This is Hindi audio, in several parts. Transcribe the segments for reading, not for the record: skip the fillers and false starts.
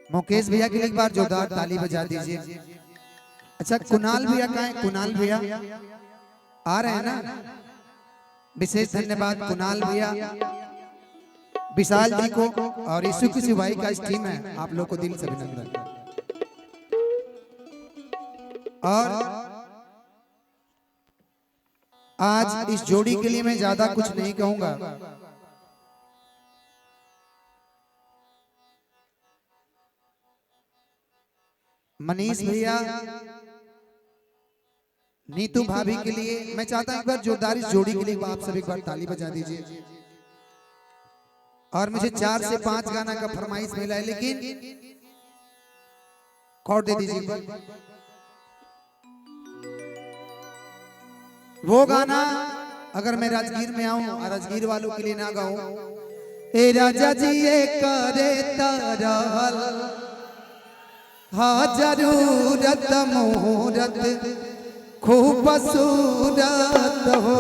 मुकेश भैया के लिए एक बार जोरदार ताली बजा दीजिए। अच्छा कुणाल भैया कहाँ है? कुणाल भैया आ रहे हैं ना? विशेष धन्यवाद कुणाल भैया, विशाल जी को और यीशु की भाई का इस टीम है, आप लोग को दिल से अभिनंदन। और आज इस जोड़ी के लिए मैं ज्यादा कुछ नहीं कहूंगा, मनीष भैया, नीतू भाभी के लिए मैं चाहता हूं एक बार जोरदार इस जोड़ी के लिए आप सब एक बार ताली बजा दीजिए। और मुझे 4 से 5 गाना का फरमाइश मिला है, लेकिन कॉर्ड दे दीजिए। वो गाना अगर मैं राजगीर में आऊं और राजगीर वालों के लिए ना गाऊं, ए राजा जी ये करे तरहल हाँ जरूरत मुहूर्त खूब सूरत हो,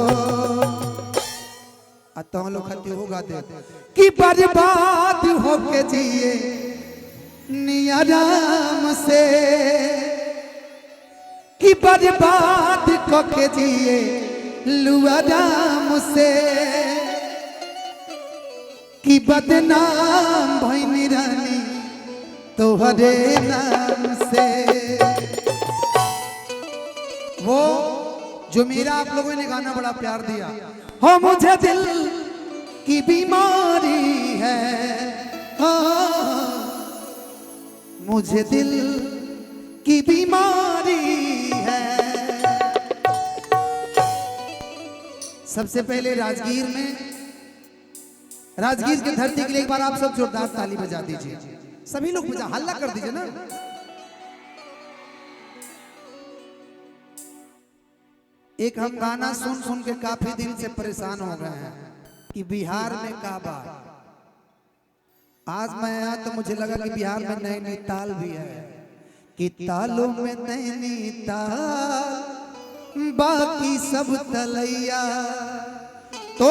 तुम लोग खत्ती हो गाते कि बर्बाद हो के जिए नियराम से, कि बर्बाद को के जिए लुआराम से, कि बदनाम भइनी रानी तोहरे नाम से। वो जो मेरा आप लोगों ने गाना बड़ा प्यार दिया, हो मुझे दिल की बीमारी है, मुझे दिल की बीमारी है। सबसे पहले राजगीर की धरती के लिए एक बार आप सब जोरदार ताली बजा दीजिए। सभी लोग बजा, हल्ला कर दीजिए ना। एक हम गाना सुन सुन के काफी दिन से परेशान हो गए हैं कि बिहार में काबा। आज मैं आया तो मुझे लगा कि बिहार में नैनीताल भी है, कि तालों में नैनीताल बाकी सब तलैया। तो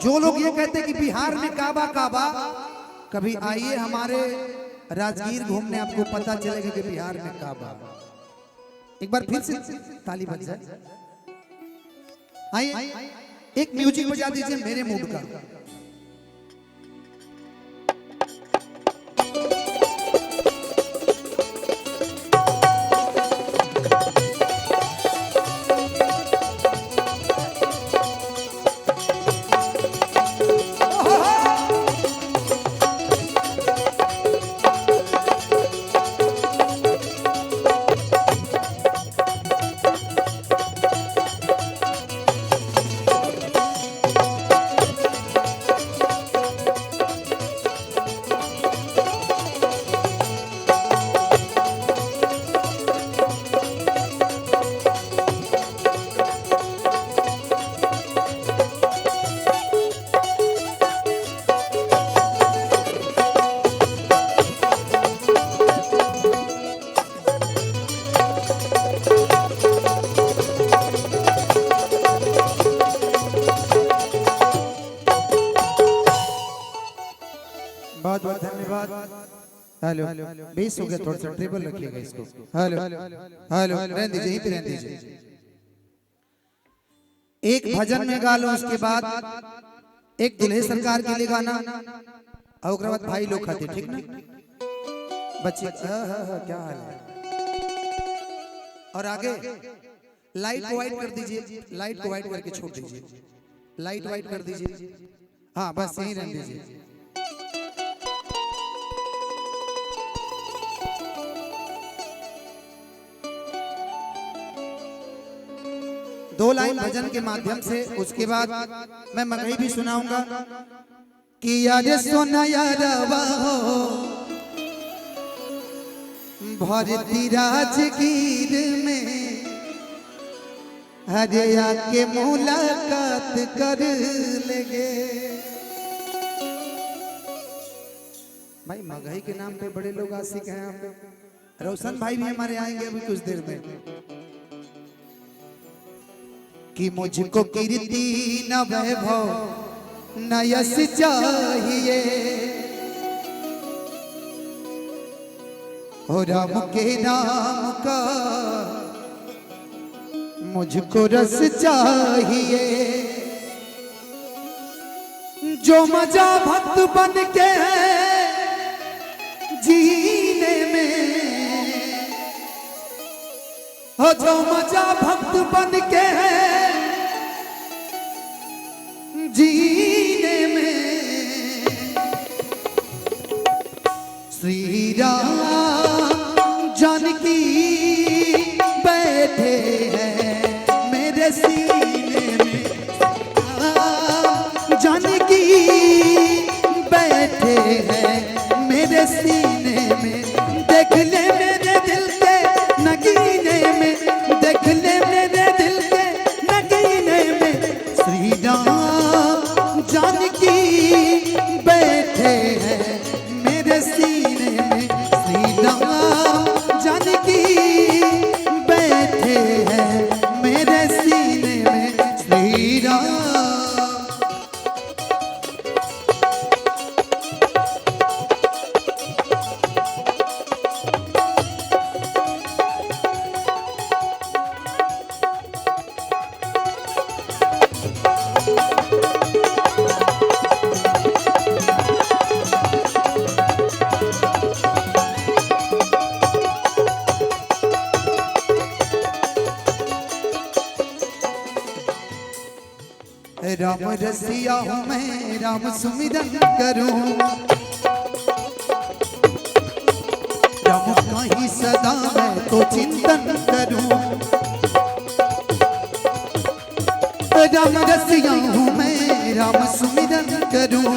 जो लोग ये कहते हैं कि बिहार में काबा काबा, कभी आइए हमारे राजगीर घूमने, आपको पता चलेगा कि बिहार में काबा। एक बार फिर से ताली बज जाए। आइए एक म्यूजिक बजा दीजिए मेरे मूड का। बहुत बहुत धन्यवाद। हेलो 20 हो गया, थोड़ा सा ट्रिपल रखिएगा इसको। हेलो हेलो रहने दीजिए, यहीं पे रहने दीजिए। एक भजन में गा लो, उसके बाद एक दुल्हे सरकार के लिए गाना, और उसके बाद भाई लोग खाते, ठीक ना बच्चे? क्या हाल है? और आगे लाइट को वाइट कर दीजिए, लाइट को वाइट करके छोड़ दीजिए, लाइट वाइट कर दीजिए। हाँ बस यहीं रहने दीजिए। दो लाइन भजन के माध्यम से, उसके बाद मैं मगही भी सुनाऊंगा कि यार सोना यारवा हो भरती राजगीर में, हरे आके मुलाकात कर लेंगे। भाई मगही के नाम पे बड़े लोग आशिक हैं यहाँ पे। रोशन भाई भी हमारे आएंगे अभी कुछ देर में। कि मुझको कीर्ति न वैभव न यश चाहिए, हो राम के नाम का मुझको रस चाहिए, जो मजा भक्त बन के है जीने में, हो जो मजा भक्त बन के है जीने में। श्री राम जानकी बैठे हैं मेरे सीने में, जानकी बैठे हैं मेरे सीने में। देख ले मेरे दिल के नगीने में, देख ले मेरे दिल के नगीने में। श्री राम जानकी बैठे हैं मेरे सीने में, श्री राम जानकी बैठे हैं मेरे सीने में। श्री राम राम रसिया हूँ मैं, राम सुमिरन करूं, राम का ही सदा मैं तो चिंतन करूं। राम रसिया हूँ मैं, राम सुमिरन करूं,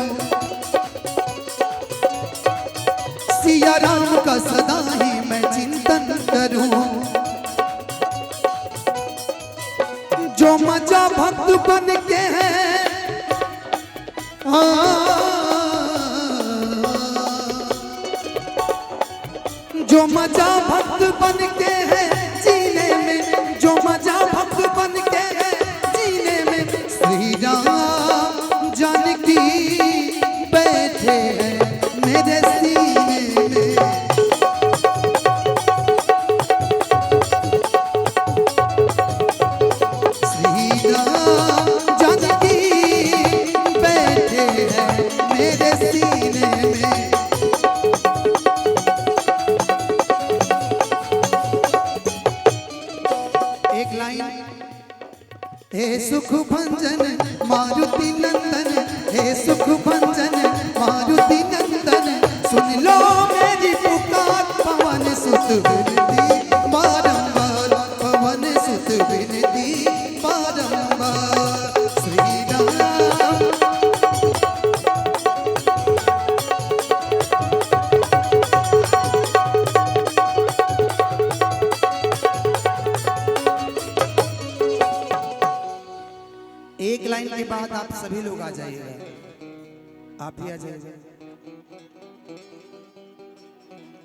सिया राम का सदा ही मैं चिंतन करूं। जो मजा भक्त बन के है जो मजा भक्त बन के है जीने में, जो मजा भक्त बन के है जीने में। श्री राम जानकी बैठे हैं मेरे सीने में। श्री राम जानकी बैठे हैं मेरे सीने में। एक लाइन, हे सुख भंजन मारुति नंदन, हे सुख भंजन मारुति नंदन, सुन लो मेरी पुकार पवन सुत विनती बारंबार, पवन सुत विनती बारंबार। श्री राम एक लाइन के बाद आप सभी लोग आ जाइएगा, आप ही आ जाइएगा।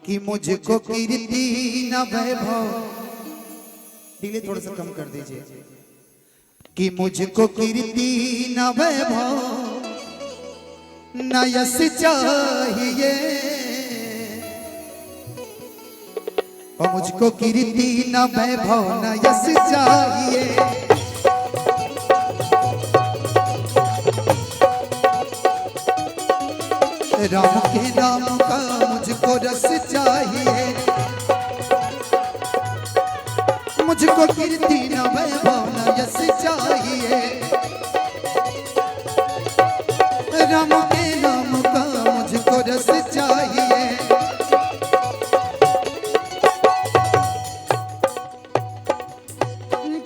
कि मुझको कीर्ति न वैभव, डिले थोड़ा सा कम कर दीजिए। कि मुझको कीर्ति न वैभव न यश चाहिए, और मुझको कीर्ति न वैभव न यश चाहिए। राम के नाम का मुझको रस चाहिए, मुझको कीर्ति न वैभव न यश चाहिए। राम के नाम का मुझको रस चाहिए।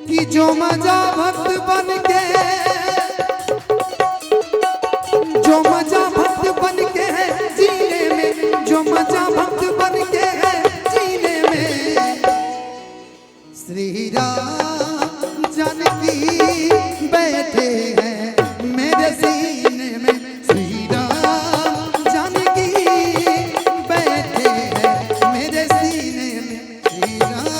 कि जो मजा भक्त बन के, जो मजा भक्त बन के है जीने में, जो मजा भक्त बन के है जीने में। श्री राम जानकी बैठे हैं मेरे सीने में। श्री राम जानकी बैठे हैं मेरे सीने में। श्री राम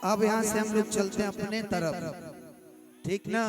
अब यहाँ से हम लोग चलते हैं अपने तरफ, ठीक ना।